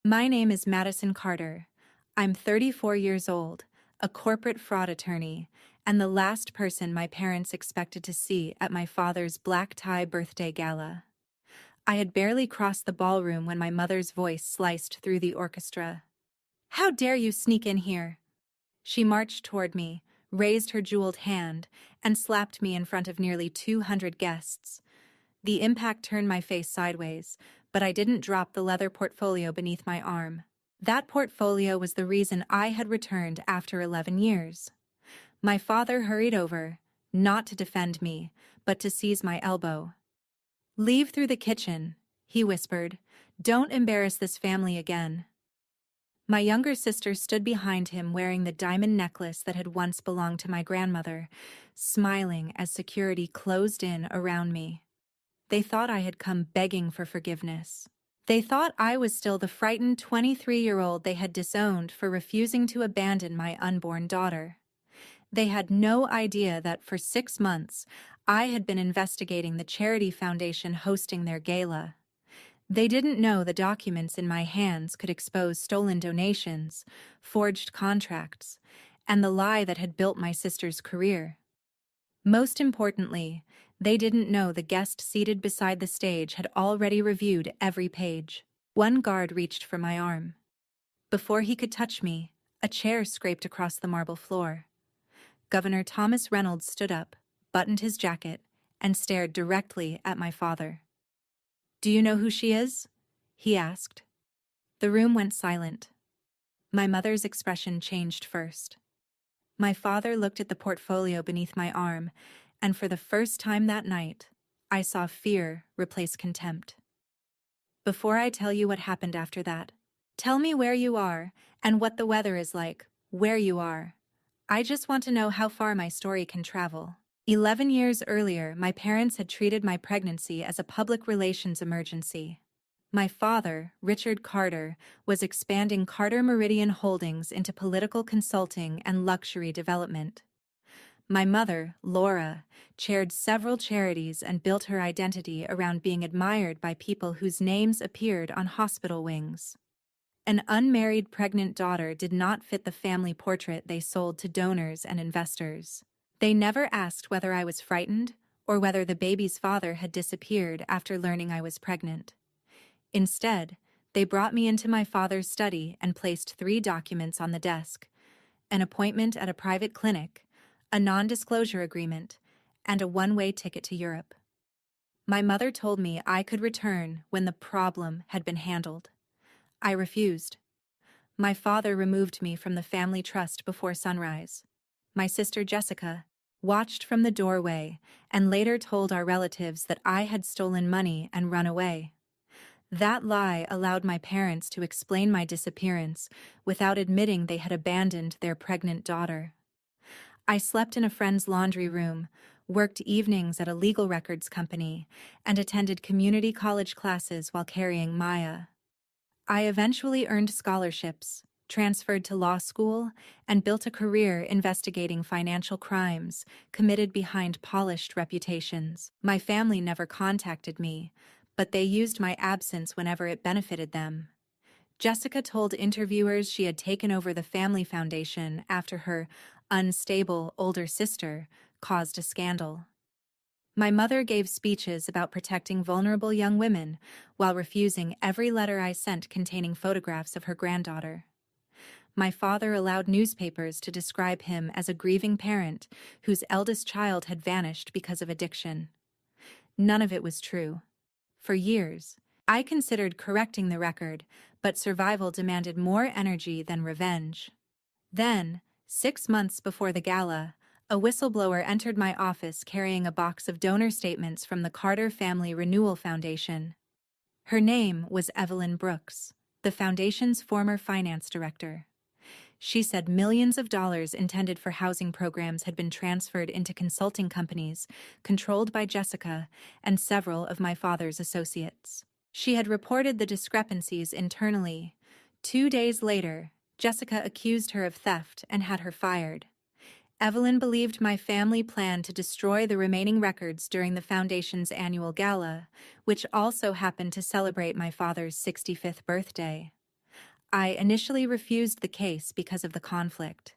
My name is Madison Carter. I'm 34 years old, a corporate fraud attorney, and the last person my parents expected to see at my father's black tie birthday gala. I had barely crossed the ballroom when my mother's voice sliced through the orchestra. "How dare you sneak in here?" She marched toward me, raised her jeweled hand, and slapped me in front of nearly 200 guests. The impact turned my face sideways, but I didn't drop the leather portfolio beneath my arm. That portfolio was the reason I had returned after 11 years. My father hurried over, not to defend me, but to seize my elbow. "Leave through the kitchen," he whispered. "Don't embarrass this family again." My younger sister stood behind him wearing the diamond necklace that had once belonged to my grandmother, smiling as security closed in around me. They thought I had come begging for forgiveness. They thought I was still the frightened 23-year-old they had disowned for refusing to abandon my unborn daughter. They had no idea that for 6 months I had been investigating the charity foundation hosting their gala. They didn't know the documents in my hands could expose stolen donations, forged contracts, and the lie that had built my sister's career. Most importantly, they didn't know the guest seated beside the stage had already reviewed every page. One guard reached for my arm. Before he could touch me, a chair scraped across the marble floor. Governor Thomas Reynolds stood up, buttoned his jacket, and stared directly at my father. "Do you know who she is?" he asked. The room went silent. My mother's expression changed first. My father looked at the portfolio beneath my arm, and for the first time that night, I saw fear replace contempt. "Before I tell you what happened after that, tell me where you are and what the weather is like, where you are. I just want to know how far my story can travel." 11 years earlier, my parents had treated my pregnancy as a public relations emergency. My father, Richard Carter, was expanding Carter Meridian Holdings into political consulting and luxury development. My mother, Laura, chaired several charities and built her identity around being admired by people whose names appeared on hospital wings. An unmarried pregnant daughter did not fit the family portrait they sold to donors and investors. They never asked whether I was frightened or whether the baby's father had disappeared after learning I was pregnant. Instead, they brought me into my father's study and placed 3 documents on the desk: an appointment at a private clinic, a non-disclosure agreement, and a one-way ticket to Europe. My mother told me I could return when the problem had been handled. I refused. My father removed me from the family trust before sunrise. My sister Jessica watched from the doorway and later told our relatives that I had stolen money and run away. That lie allowed my parents to explain my disappearance without admitting they had abandoned their pregnant daughter. I slept in a friend's laundry room, worked evenings at a legal records company, and attended community college classes while carrying Maya. I eventually earned scholarships, transferred to law school, and built a career investigating financial crimes committed behind polished reputations. My family never contacted me, but they used my absence whenever it benefited them. Jessica told interviewers she had taken over the family foundation after her unstable older sister caused a scandal. My mother gave speeches about protecting vulnerable young women while refusing every letter I sent containing photographs of her granddaughter. My father allowed newspapers to describe him as a grieving parent whose eldest child had vanished because of addiction. None of it was true. For years, I considered correcting the record, but survival demanded more energy than revenge. Then, 6 months before the gala, a whistleblower entered my office carrying a box of donor statements from the Carter Family Renewal Foundation. Her name was Evelyn Brooks, the foundation's former finance director. She said millions of dollars intended for housing programs had been transferred into consulting companies controlled by Jessica and several of my father's associates. She had reported the discrepancies internally. 2 days later, Jessica accused her of theft and had her fired. Evelyn believed my family planned to destroy the remaining records during the foundation's annual gala, which also happened to celebrate my father's 65th birthday. I initially refused the case because of the conflict.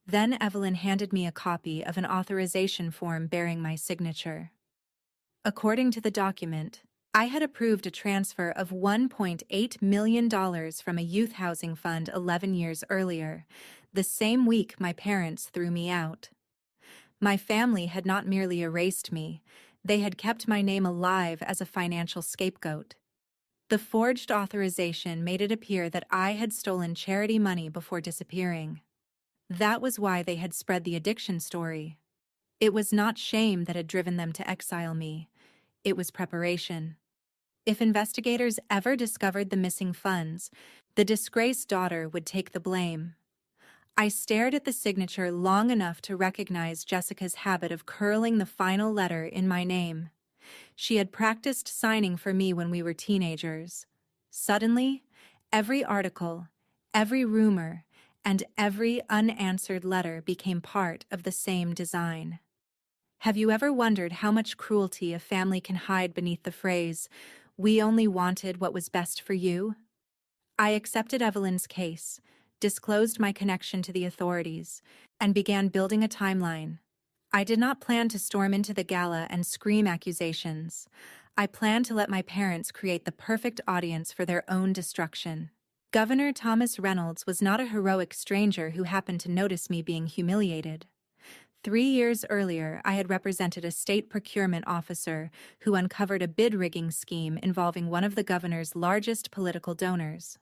Then Evelyn handed me a copy of an authorization form bearing my signature. According to the document, I had approved a transfer of $1.8 million from a youth housing fund 11 years earlier, the same week my parents threw me out. My family had not merely erased me, they had kept my name alive as a financial scapegoat. The forged authorization made it appear that I had stolen charity money before disappearing. That was why they had spread the addiction story. It was not shame that had driven them to exile me. It was preparation. If investigators ever discovered the missing funds, the disgraced daughter would take the blame. I stared at the signature long enough to recognize Jessica's habit of curling the final letter in my name. She had practiced signing for me when we were teenagers. Suddenly, every article, every rumor, and every unanswered letter became part of the same design. Have you ever wondered how much cruelty a family can hide beneath the phrase, "We only wanted what was best for you"? I accepted Evelyn's case, disclosed my connection to the authorities, and began building a timeline. I did not plan to storm into the gala and scream accusations. I planned to let my parents create the perfect audience for their own destruction. Governor Thomas Reynolds was not a heroic stranger who happened to notice me being humiliated. 3 years earlier, I had represented a state procurement officer who uncovered a bid-rigging scheme involving one of the governor's largest political donors.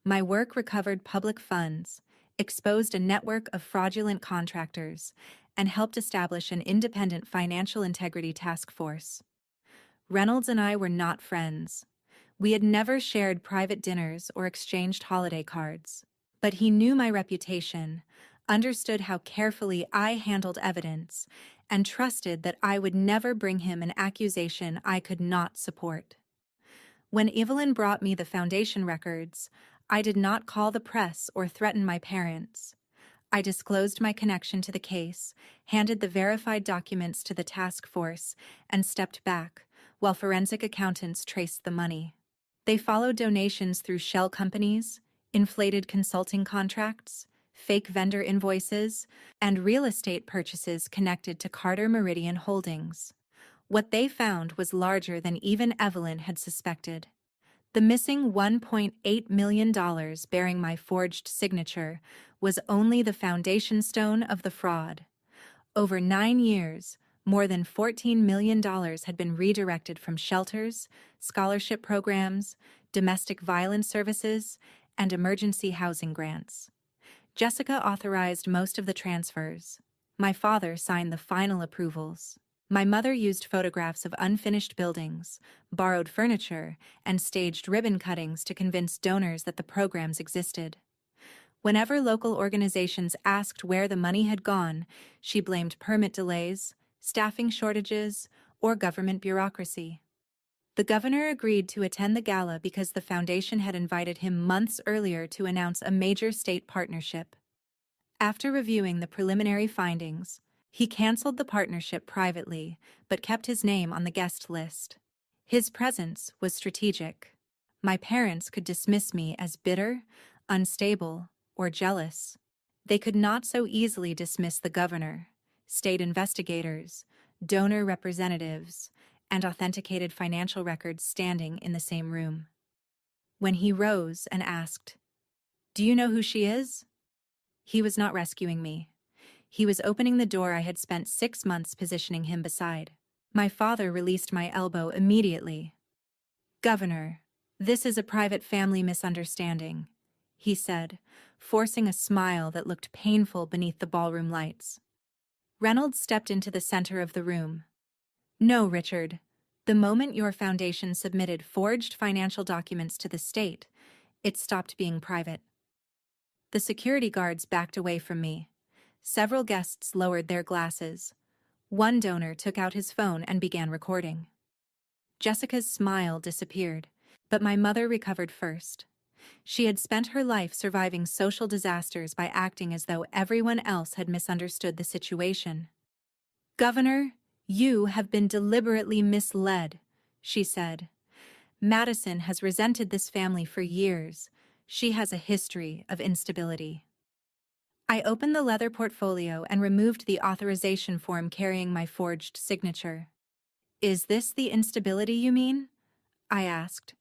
My work recovered public funds, exposed a network of fraudulent contractors, and helped establish an independent financial integrity task force. Reynolds and I were not friends. We had never shared private dinners or exchanged holiday cards. But he knew my reputation, understood how carefully I handled evidence, and trusted that I would never bring him an accusation I could not support. When Evelyn brought me the foundation records, I did not call the press or threaten my parents. I disclosed my connection to the case, handed the verified documents to the task force, and stepped back, while forensic accountants traced the money. They followed donations through shell companies, inflated consulting contracts, fake vendor invoices, and real estate purchases connected to Carter Meridian Holdings. What they found was larger than even Evelyn had suspected. The missing $1.8 million bearing my forged signature was only the foundation stone of the fraud. Over 9 years, more than $14 million had been redirected from shelters, scholarship programs, domestic violence services, and emergency housing grants. Jessica authorized most of the transfers. My father signed the final approvals. My mother used photographs of unfinished buildings, borrowed furniture, and staged ribbon cuttings to convince donors that the programs existed. Whenever local organizations asked where the money had gone, she blamed permit delays, staffing shortages, or government bureaucracy. The governor agreed to attend the gala because the foundation had invited him months earlier to announce a major state partnership. After reviewing the preliminary findings, he canceled the partnership privately, but kept his name on the guest list. His presence was strategic. My parents could dismiss me as bitter, unstable, or jealous. They could not so easily dismiss the governor, state investigators, donor representatives, and authenticated financial records standing in the same room. When he rose and asked, "Do you know who she is?" He was not rescuing me. He was opening the door I had spent 6 months positioning him beside. My father released my elbow immediately. "Governor, this is a private family misunderstanding," he said, forcing a smile that looked painful beneath the ballroom lights. Reynolds stepped into the center of the room. "No, Richard. The moment your foundation submitted forged financial documents to the state, it stopped being private." The security guards backed away from me. Several guests lowered their glasses. One donor took out his phone and began recording. Jessica's smile disappeared, but my mother recovered first. She had spent her life surviving social disasters by acting as though everyone else had misunderstood the situation. "Governor, you have been deliberately misled," she said. "Madison has resented this family for years. She has a history of instability. I opened the leather portfolio and removed the authorization form carrying my forged signature. Is this the instability you mean? I asked.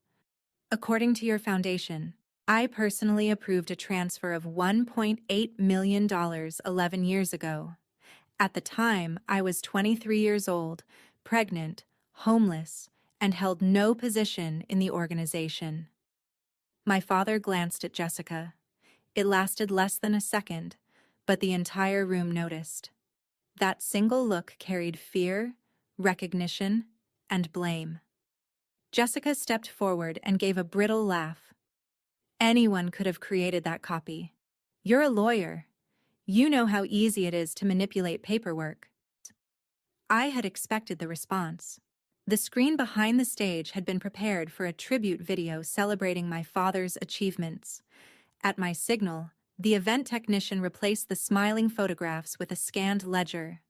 According to your foundation, I personally approved a transfer of $1.8 million 11 years ago. At the time, I was 23 years old, pregnant, homeless, and held no position in the organization. My father glanced at Jessica. It lasted less than a second, but the entire room noticed. That single look carried fear, recognition, and blame. Jessica stepped forward and gave a brittle laugh. Anyone could have created that copy. You're a lawyer. You know how easy it is to manipulate paperwork. I had expected the response. The screen behind the stage had been prepared for a tribute video celebrating my father's achievements. At my signal, the event technician replaced the smiling photographs with a scanned ledger.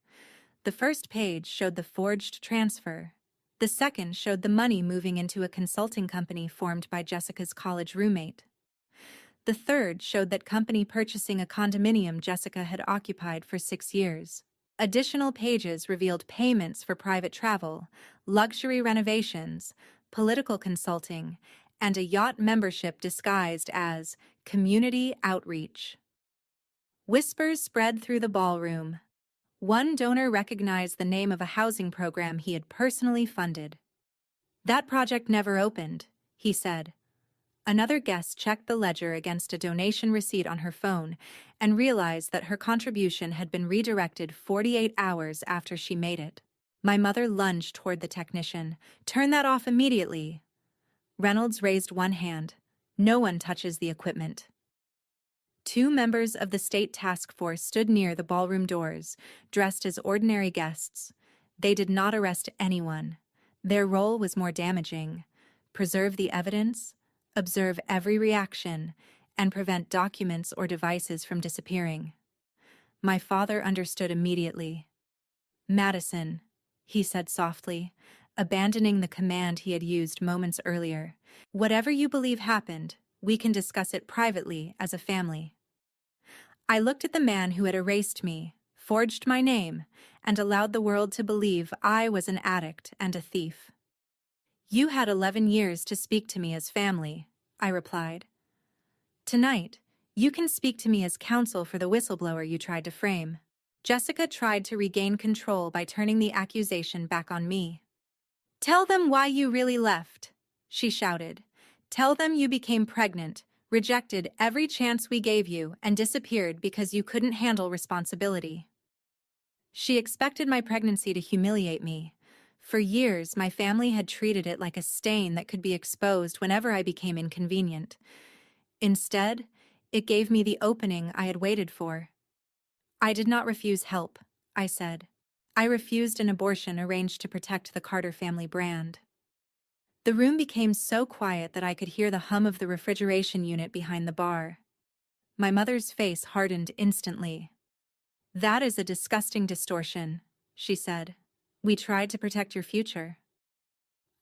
The first page showed the forged transfer. The second showed the money moving into a consulting company formed by Jessica's college roommate. The third showed that company purchasing a condominium Jessica had occupied for 6 years. Additional pages revealed payments for private travel, luxury renovations, political consulting, and a yacht membership disguised as community outreach. Whispers spread through the ballroom. One donor recognized the name of a housing program he had personally funded. That project never opened, he said. Another guest checked the ledger against a donation receipt on her phone and realized that her contribution had been redirected 48 hours after she made it. My mother lunged toward the technician. Turn that off immediately. Reynolds raised one hand. No one touches the equipment. 2 members of the state task force stood near the ballroom doors, dressed as ordinary guests. They did not arrest anyone. Their role was more damaging: preserve the evidence, observe every reaction, and prevent documents or devices from disappearing. My father understood immediately. Madison, he said softly, abandoning the command he had used moments earlier. Whatever you believe happened, we can discuss it privately as a family. I looked at the man who had erased me, forged my name, and allowed the world to believe I was an addict and a thief. You had 11 years to speak to me as family, I replied. Tonight, you can speak to me as counsel for the whistleblower you tried to frame. Jessica tried to regain control by turning the accusation back on me. Tell them why you really left, she shouted. Tell them you became pregnant, rejected every chance we gave you, and disappeared because you couldn't handle responsibility. She expected my pregnancy to humiliate me. For years, my family had treated it like a stain that could be exposed whenever I became inconvenient. Instead, it gave me the opening I had waited for. I did not refuse help, I said. I refused an abortion arranged to protect the Carter family brand. The room became so quiet that I could hear the hum of the refrigeration unit behind the bar. My mother's face hardened instantly. That is a disgusting distortion, she said. We tried to protect your future.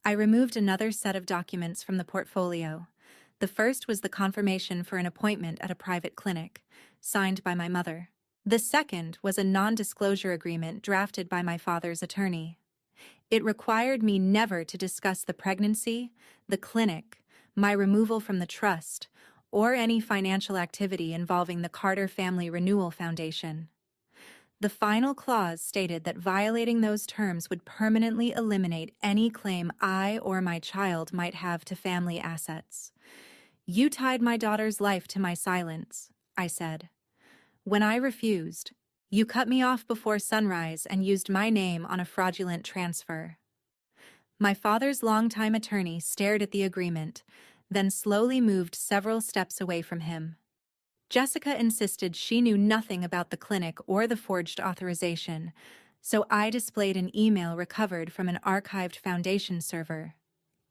I removed another set of documents from the portfolio. The first was the confirmation for an appointment at a private clinic, signed by my mother. The second was a non-disclosure agreement drafted by my father's attorney. It required me never to discuss the pregnancy, the clinic, my removal from the trust, or any financial activity involving the Carter Family Renewal Foundation. The final clause stated that violating those terms would permanently eliminate any claim I or my child might have to family assets. You tied my daughter's life to my silence, I said. When I refused, you cut me off before sunrise and used my name on a fraudulent transfer. My father's longtime attorney stared at the agreement, then slowly moved several steps away from him. Jessica insisted she knew nothing about the clinic or the forged authorization, so I displayed an email recovered from an archived foundation server.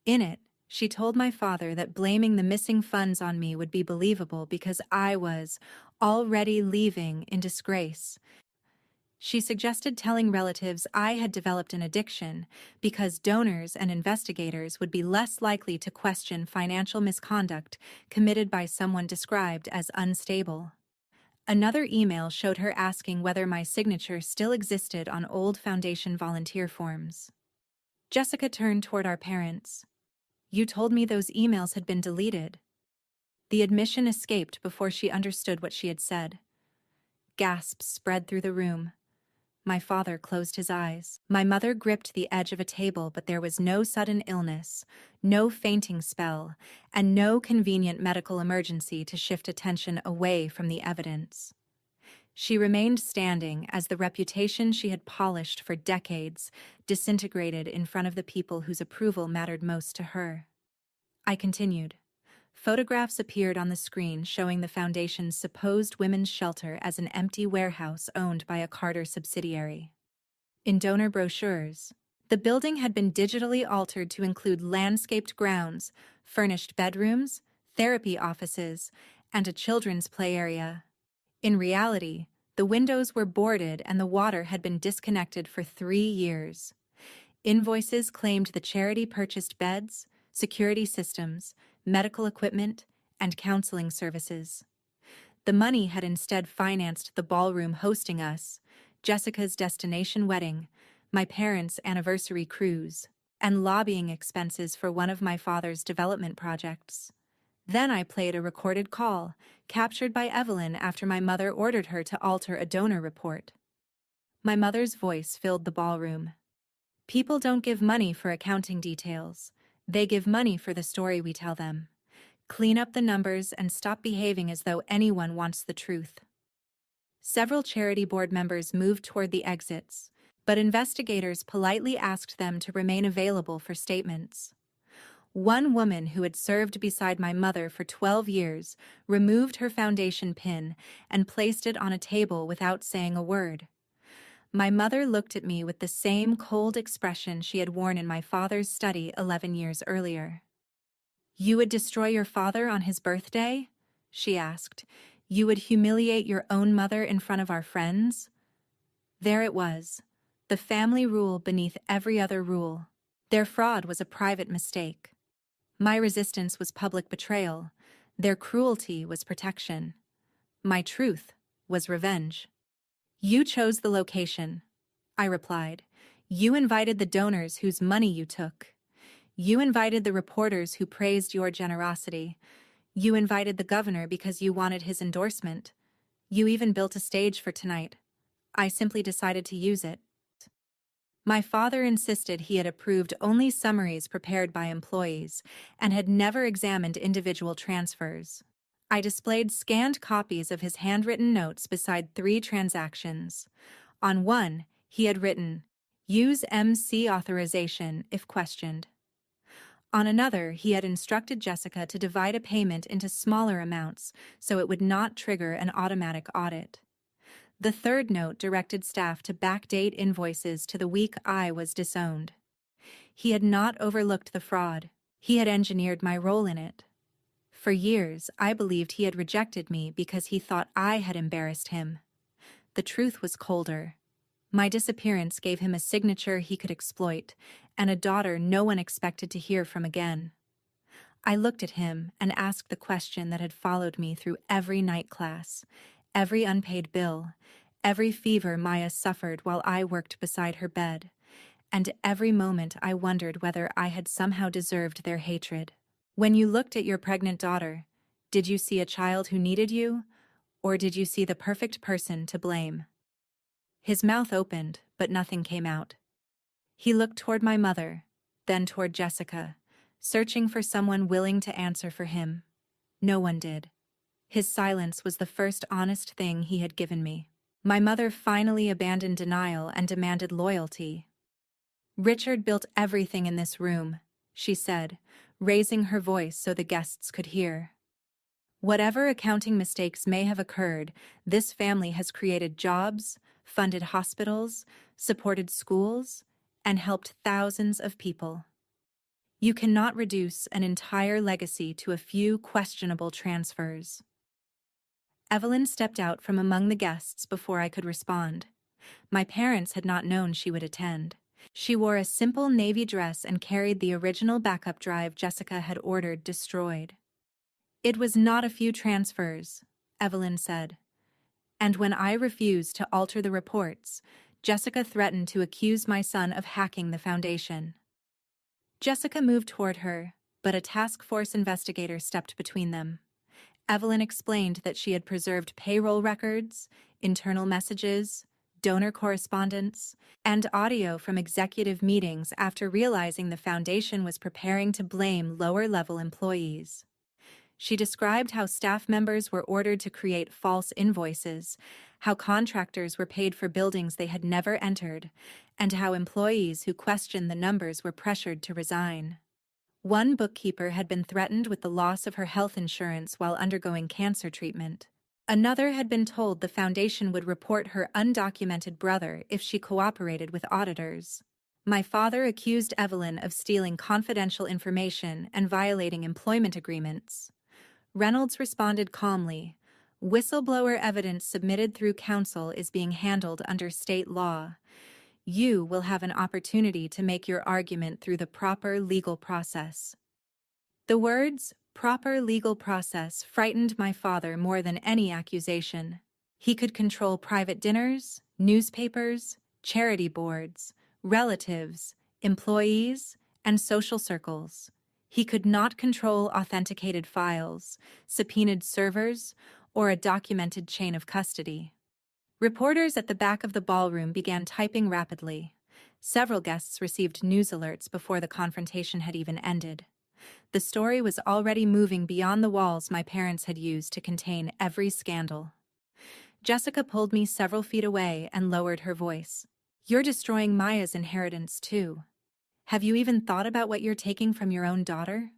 In it, she told my father that blaming the missing funds on me would be believable because I was already leaving in disgrace. She suggested telling relatives I had developed an addiction because donors and investigators would be less likely to question financial misconduct committed by someone described as unstable. Another email showed her asking whether my signature still existed on old foundation volunteer forms. Jessica turned toward our parents. "You told me those emails had been deleted." The admission escaped before she understood what she had said. Gasps spread through the room. My father closed his eyes. My mother gripped the edge of a table, but there was no sudden illness, no fainting spell, and no convenient medical emergency to shift attention away from the evidence. She remained standing as the reputation she had polished for decades disintegrated in front of the people whose approval mattered most to her. I continued. Photographs appeared on the screen showing the foundation's supposed women's shelter as an empty warehouse owned by a Carter subsidiary. In donor brochures, the building had been digitally altered to include landscaped grounds, furnished bedrooms, therapy offices, and a children's play area. In reality, the windows were boarded and the water had been disconnected for 3 years. Invoices claimed the charity purchased beds, security systems, medical equipment, and counseling services. The money had instead financed the ballroom hosting us, Jessica's destination wedding, my parents' anniversary cruise, and lobbying expenses for one of my father's development projects. Then I played a recorded call, captured by Evelyn after my mother ordered her to alter a donor report. My mother's voice filled the ballroom. "People don't give money for accounting details. They give money for the story we tell them. Clean up the numbers and stop behaving as though anyone wants the truth." Several charity board members moved toward the exits, but investigators politely asked them to remain available for statements. One woman who had served beside my mother for 12 years removed her foundation pin and placed it on a table without saying a word. My mother looked at me with the same cold expression she had worn in my father's study 11 years earlier. "You would destroy your father on his birthday?" she asked. "You would humiliate your own mother in front of our friends?" There it was, the family rule beneath every other rule. Their fraud was a private mistake. My resistance was public betrayal. Their cruelty was protection. My truth was revenge. "You chose the location," I replied. "You invited the donors whose money you took. You invited the reporters who praised your generosity. You invited the governor because you wanted his endorsement. You even built a stage for tonight. I simply decided to use it." My father insisted he had approved only summaries prepared by employees and had never examined individual transfers. I displayed scanned copies of his handwritten notes beside 3 transactions. On one, he had written, "Use MC authorization if questioned." On another, he had instructed Jessica to divide a payment into smaller amounts so it would not trigger an automatic audit. The third note directed staff to backdate invoices to the week I was disowned. He had not overlooked the fraud. He had engineered my role in it. For years, I believed he had rejected me because he thought I had embarrassed him. The truth was colder. My disappearance gave him a signature he could exploit, and a daughter no one expected to hear from again. I looked at him and asked the question that had followed me through every night class, every unpaid bill, every fever Maya suffered while I worked beside her bed, and every moment I wondered whether I had somehow deserved their hatred. "When you looked at your pregnant daughter, did you see a child who needed you, or did you see the perfect person to blame?" His mouth opened, but nothing came out. He looked toward my mother, then toward Jessica, searching for someone willing to answer for him. No one did. His silence was the first honest thing he had given me. My mother finally abandoned denial and demanded loyalty. "Richard built everything in this room," she said, raising her voice so the guests could hear. "Whatever accounting mistakes may have occurred, this family has created jobs, funded hospitals, supported schools, and helped thousands of people. You cannot reduce an entire legacy to a few questionable transfers." Evelyn stepped out from among the guests before I could respond. My parents had not known she would attend. She wore a simple navy dress and carried the original backup drive Jessica had ordered destroyed. "It was not a few transfers," Evelyn said. "And when I refused to alter the reports, Jessica threatened to accuse my son of hacking the foundation." Jessica moved toward her, but a task force investigator stepped between them. Evelyn explained that she had preserved payroll records, internal messages, donor correspondence, and audio from executive meetings after realizing the foundation was preparing to blame lower-level employees. She described how staff members were ordered to create false invoices, how contractors were paid for buildings they had never entered, and how employees who questioned the numbers were pressured to resign. One bookkeeper had been threatened with the loss of her health insurance while undergoing cancer treatment. Another had been told the foundation would report her undocumented brother if she cooperated with auditors. My father accused Evelyn of stealing confidential information and violating employment agreements. Reynolds responded calmly, "Whistleblower evidence submitted through counsel is being handled under state law. You will have an opportunity to make your argument through the proper legal process." The words, "proper legal process," frightened my father more than any accusation. He could control private dinners, newspapers, charity boards, relatives, employees, and social circles. He could not control authenticated files, subpoenaed servers, or a documented chain of custody. Reporters at the back of the ballroom began typing rapidly. Several guests received news alerts before the confrontation had even ended. The story was already moving beyond the walls my parents had used to contain every scandal. Jessica pulled me several feet away and lowered her voice. "You're destroying Maya's inheritance, too. Have you even thought about what you're taking from your own daughter?"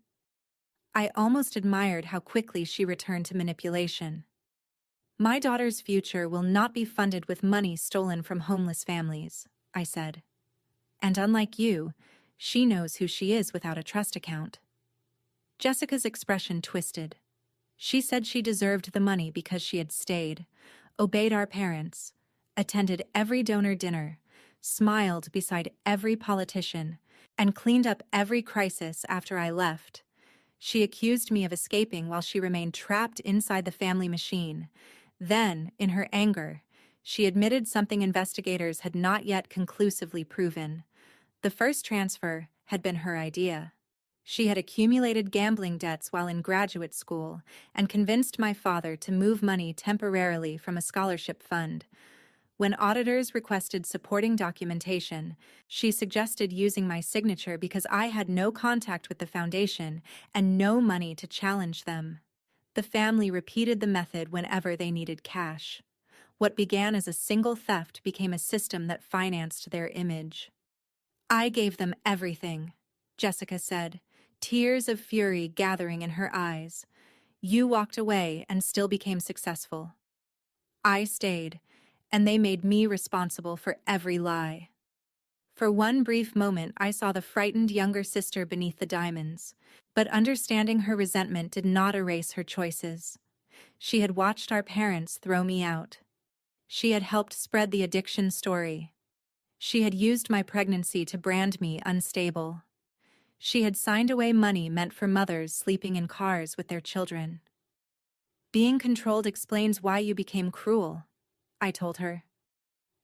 I almost admired how quickly she returned to manipulation. "My daughter's future will not be funded with money stolen from homeless families," I said. "And unlike you, she knows who she is without a trust account." Jessica's expression twisted. She said she deserved the money because she had stayed, obeyed our parents, attended every donor dinner, smiled beside every politician, and cleaned up every crisis after I left. She accused me of escaping while she remained trapped inside the family machine. Then, in her anger, she admitted something investigators had not yet conclusively proven. The first transfer had been her idea. She had accumulated gambling debts while in graduate school and convinced my father to move money temporarily from a scholarship fund. When auditors requested supporting documentation, she suggested using my signature because I had no contact with the foundation and no money to challenge them. The family repeated the method whenever they needed cash. What began as a single theft became a system that financed their image. "I gave them everything," Jessica said, tears of fury gathering in her eyes. "You walked away and still became successful. I stayed, and they made me responsible for every lie." For one brief moment, I saw the frightened younger sister beneath the diamonds, but understanding her resentment did not erase her choices. She had watched our parents throw me out. She had helped spread the addiction story. She had used my pregnancy to brand me unstable. She had signed away money meant for mothers sleeping in cars with their children. "Being controlled explains why you became cruel," I told her.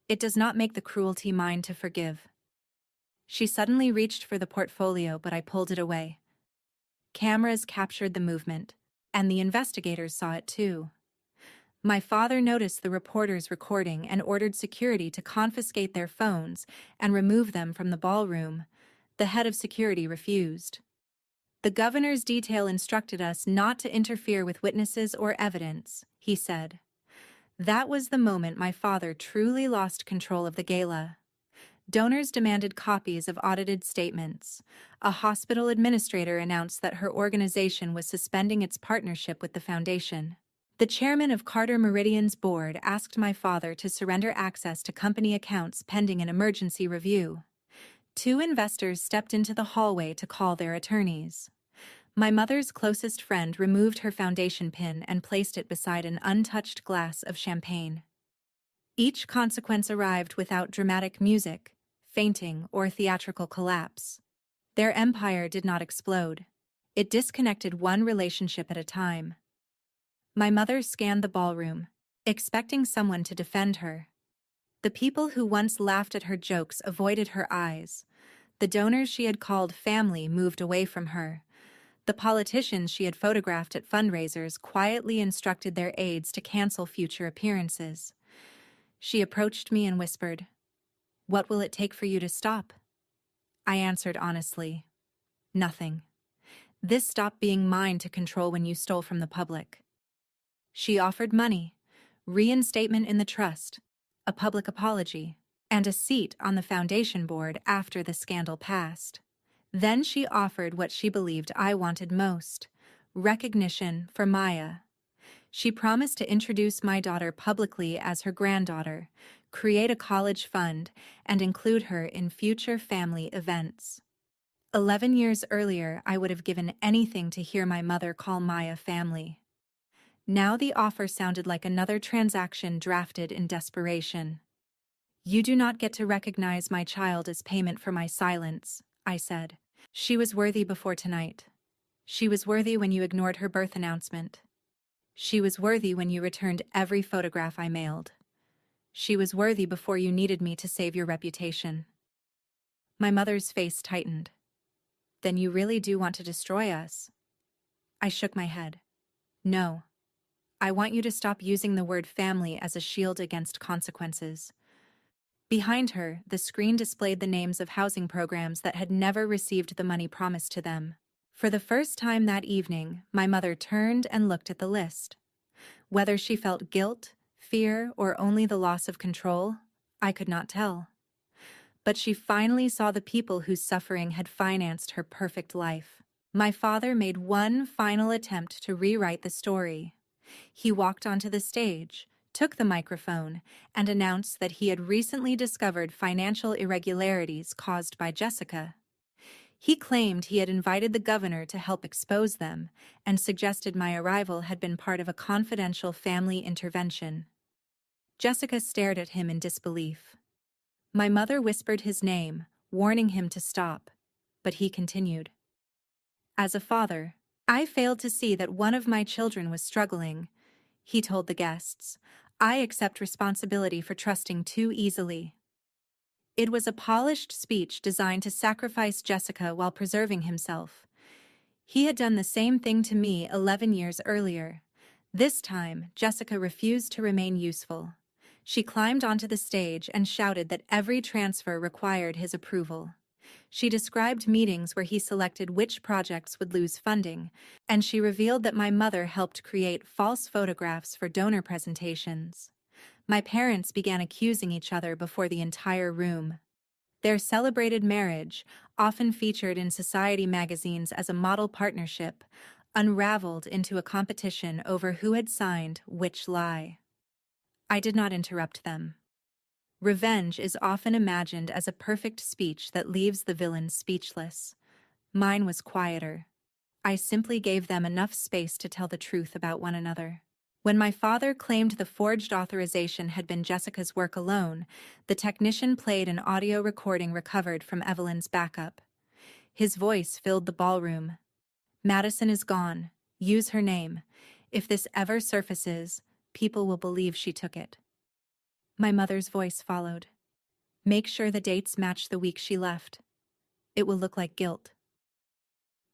"It does not make the cruelty mine to forgive." She suddenly reached for the portfolio, but I pulled it away. Cameras captured the movement, and the investigators saw it too. My father noticed the reporters recording and ordered security to confiscate their phones and remove them from the ballroom. The head of security refused. "The governor's detail instructed us not to interfere with witnesses or evidence," he said. That was the moment my father truly lost control of the gala. Donors demanded copies of audited statements. A hospital administrator announced that her organization was suspending its partnership with the foundation. The chairman of Carter Meridian's board asked my father to surrender access to company accounts pending an emergency review. 2 investors stepped into the hallway to call their attorneys. My mother's closest friend removed her foundation pin and placed it beside an untouched glass of champagne. Each consequence arrived without dramatic music, fainting, or theatrical collapse. Their empire did not explode. It disconnected one relationship at a time. My mother scanned the ballroom, expecting someone to defend her. The people who once laughed at her jokes avoided her eyes. The donors she had called family moved away from her. The politicians she had photographed at fundraisers quietly instructed their aides to cancel future appearances. She approached me and whispered, "What will it take for you to stop?" I answered honestly, "Nothing. This stopped being mine to control when you stole from the public." She offered money, reinstatement in the trust, a public apology, and a seat on the foundation board after the scandal passed. Then she offered what she believed I wanted most: recognition for Maya. She promised to introduce my daughter publicly as her granddaughter, create a college fund, and include her in future family events. 11 years earlier, I would have given anything to hear my mother call Maya family. Now the offer sounded like another transaction drafted in desperation. "You do not get to recognize my child as payment for my silence," I said. "She was worthy before tonight. She was worthy when you ignored her birth announcement. She was worthy when you returned every photograph I mailed. She was worthy before you needed me to save your reputation." My mother's face tightened. "Then you really do want to destroy us?" I shook my head. "No. I want you to stop using the word family as a shield against consequences." Behind her, the screen displayed the names of housing programs that had never received the money promised to them. For the first time that evening, my mother turned and looked at the list. Whether she felt guilt, fear, or only the loss of control, I could not tell. But she finally saw the people whose suffering had financed her perfect life. My father made one final attempt to rewrite the story. He walked onto the stage, took the microphone, and announced that he had recently discovered financial irregularities caused by Jessica. He claimed he had invited the governor to help expose them and suggested my arrival had been part of a confidential family intervention. Jessica stared at him in disbelief. My mother whispered his name, warning him to stop, but he continued. "As a father, I failed to see that one of my children was struggling," he told the guests. "I accept responsibility for trusting too easily." It was a polished speech designed to sacrifice Jessica while preserving himself. He had done the same thing to me 11 years earlier. This time, Jessica refused to remain useful. She climbed onto the stage and shouted that every transfer required his approval. She described meetings where he selected which projects would lose funding, and she revealed that my mother helped create false photographs for donor presentations. My parents began accusing each other before the entire room. Their celebrated marriage, often featured in society magazines as a model partnership, unraveled into a competition over who had signed which lie. I did not interrupt them. Revenge is often imagined as a perfect speech that leaves the villain speechless. Mine was quieter. I simply gave them enough space to tell the truth about one another. When my father claimed the forged authorization had been Jessica's work alone, the technician played an audio recording recovered from Evelyn's backup. His voice filled the ballroom. "Madison is gone. Use her name. If this ever surfaces, people will believe she took it." My mother's voice followed. "Make sure the dates match the week she left. It will look like guilt."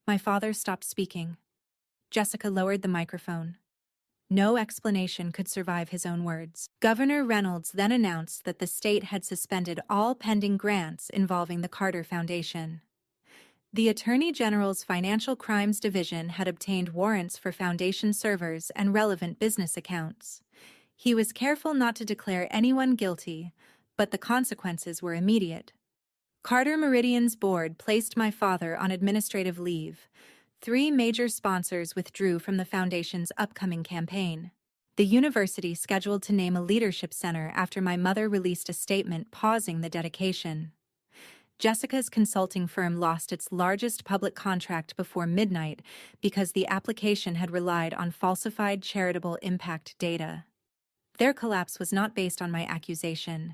My father stopped speaking. Jessica lowered the microphone. No explanation could survive his own words. Governor Reynolds then announced that the state had suspended all pending grants involving the Carter Foundation. The Attorney General's Financial Crimes Division had obtained warrants for foundation servers and relevant business accounts. He was careful not to declare anyone guilty, but the consequences were immediate. Carter Meridian's board placed my father on administrative leave. 3 major sponsors withdrew from the foundation's upcoming campaign. The university scheduled to name a leadership center after my mother released a statement pausing the dedication. Jessica's consulting firm lost its largest public contract before midnight because the application had relied on falsified charitable impact data. Their collapse was not based on my accusation.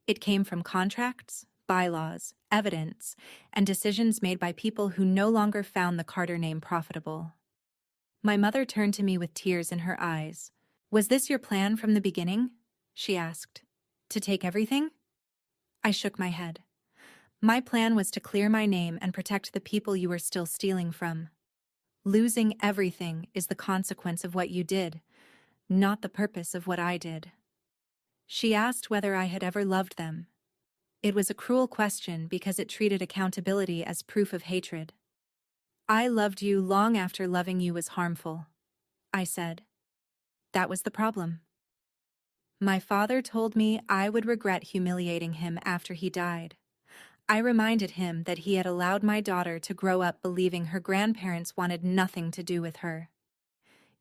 It came from contracts, bylaws, evidence, and decisions made by people who no longer found the Carter name profitable. My mother turned to me with tears in her eyes. "Was this your plan from the beginning?" she asked. "To take everything?" I shook my head. "My plan was to clear my name and protect the people you were still stealing from. Losing everything is the consequence of what you did, not the purpose of what I did." She asked whether I had ever loved them. It was a cruel question because it treated accountability as proof of hatred. "I loved you long after loving you was harmful," I said. That was the problem. My father told me I would regret humiliating him after he died. I reminded him that he had allowed my daughter to grow up believing her grandparents wanted nothing to do with her.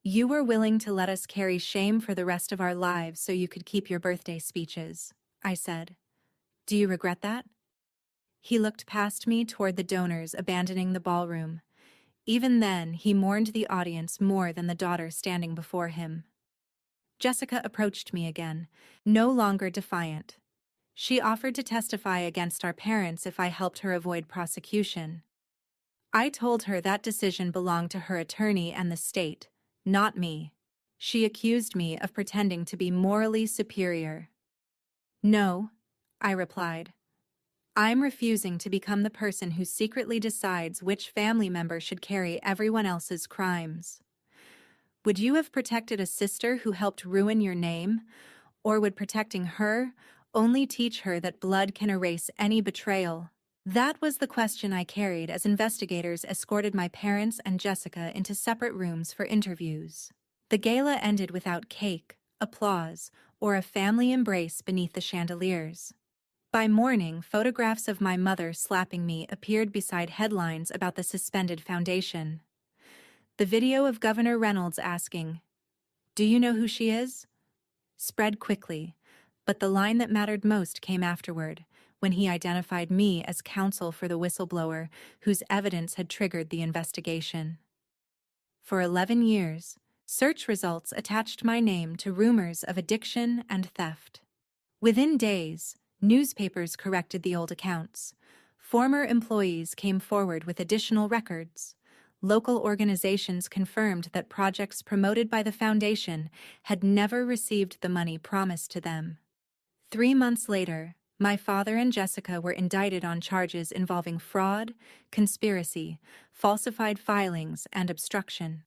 "You were willing to let us carry shame for the rest of our lives so you could keep your birthday speeches," I said. "Do you regret that?" He looked past me toward the donors abandoning the ballroom. Even then, he mourned the audience more than the daughter standing before him. Jessica approached me again, no longer defiant. She offered to testify against our parents if I helped her avoid prosecution. I told her that decision belonged to her attorney and the state, not me. She accused me of pretending to be morally superior. "No," I replied. "I'm refusing to become the person who secretly decides which family member should carry everyone else's crimes. Would you have protected a sister who helped ruin your name? Or would protecting her only teach her that blood can erase any betrayal?" That was the question I carried as investigators escorted my parents and Jessica into separate rooms for interviews. The gala ended without cake, applause, or a family embrace beneath the chandeliers. By morning, photographs of my mother slapping me appeared beside headlines about the suspended foundation. The video of Governor Reynolds asking, "Do you know who she is?" spread quickly, but the line that mattered most came afterward, when he identified me as counsel for the whistleblower whose evidence had triggered the investigation. For 11 years, search results attached my name to rumors of addiction and theft. Within days, newspapers corrected the old accounts. Former employees came forward with additional records. Local organizations confirmed that projects promoted by the foundation had never received the money promised to them. 3 months later, my father and Jessica were indicted on charges involving fraud, conspiracy, falsified filings, and obstruction.